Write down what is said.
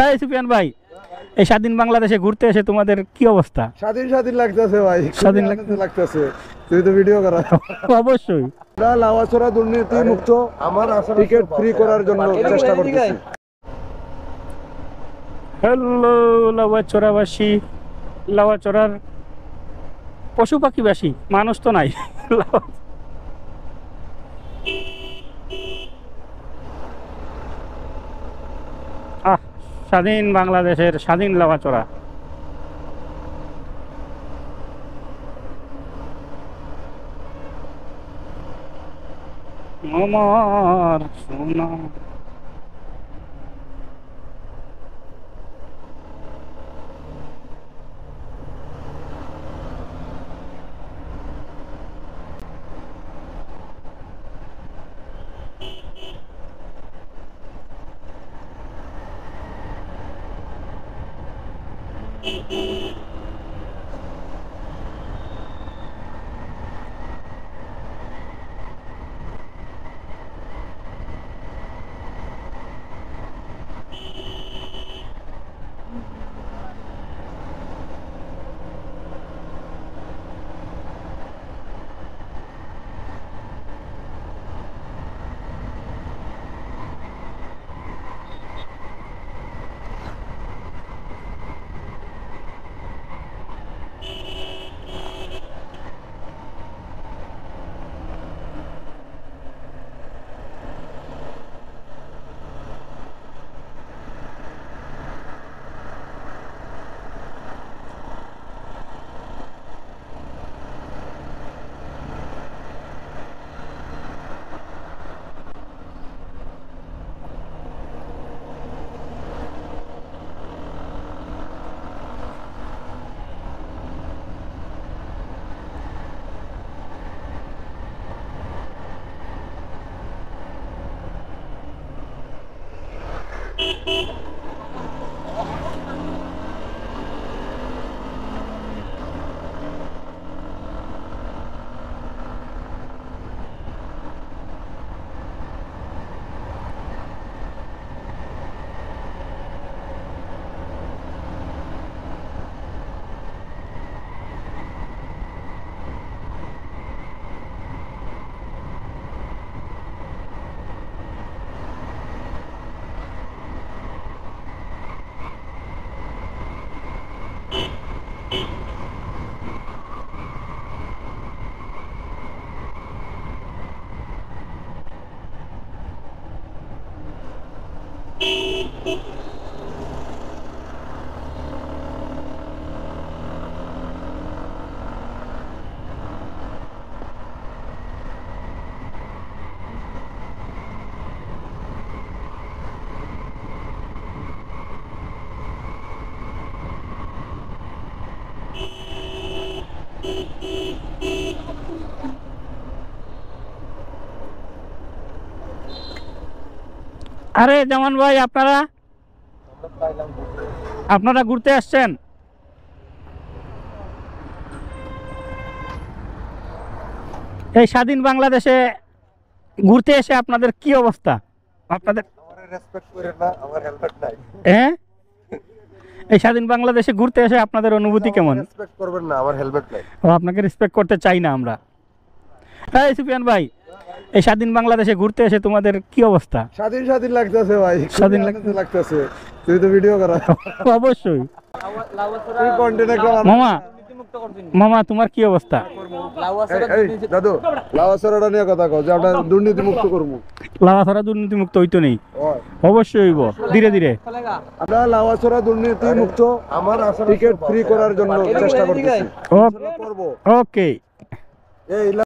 এই সুফিয়ান ভাই, এই স্বাধীন বাংলাদেশে ঘুরতে এসে তোমাদের কি অবস্থা? স্বাধীন স্বাধীন লাগতেছে ভাই, স্বাধীন লাগতেছে। তুই তো ভিডিও করা। অবশ্যই আমরা লাউয়াছড়া দুর্নীতি মুক্ত আমার টিকিট ফ্রি করার জন্য চেষ্টা করতেছি। হ্যালো লাউয়াছড়াবাসী, লাউয়াছড়ার পশু পাখিবাসী, মানুষ তো নাই। স্বাধীন বাংলাদেশের স্বাধীন লাউয়াছড়া। আমার সোনা আরে জামান ভাই, আপনারা ঘুরতে আসছেন? এই স্বাধীন বাংলাদেশে ঘুরতে এসে আপনাদের কি অবস্থা? আপনাদের হ্যাঁ, এই স্বাধীন বাংলাদেশে ঘুরতে এসে আপনাদের অনুভূতি কেমন? আপনাকে রেসপেক্ট করতে চাই না আমরা। এই সুফিয়ান ভাই, এই স্বাধীন বাংলাদেশে ঘুরতে এসে তোমাদের কি অবস্থা? স্বাধীন স্বাধীন লাগতেছে ভাই, স্বাধীন লাগতেছে। তুই তো ভিডিও করা। অবশ্যই। মামা মামা, তোমার কি অবস্থা? দাদু, লাউয়াছড়াটা নিয়ে কথা কও যে আমরা দুর্নীতি মুক্ত করব। লাউয়াছড়া দুর্নীতি মুক্ত হইতো নেই? অবশ্যই হইব, ধীরে ধীরে। আমরা লাউয়াছড়া দুর্নীতি মুক্ত আমার টিকিট ফ্রি করার জন্য চেষ্টা করতেছি। ওকে।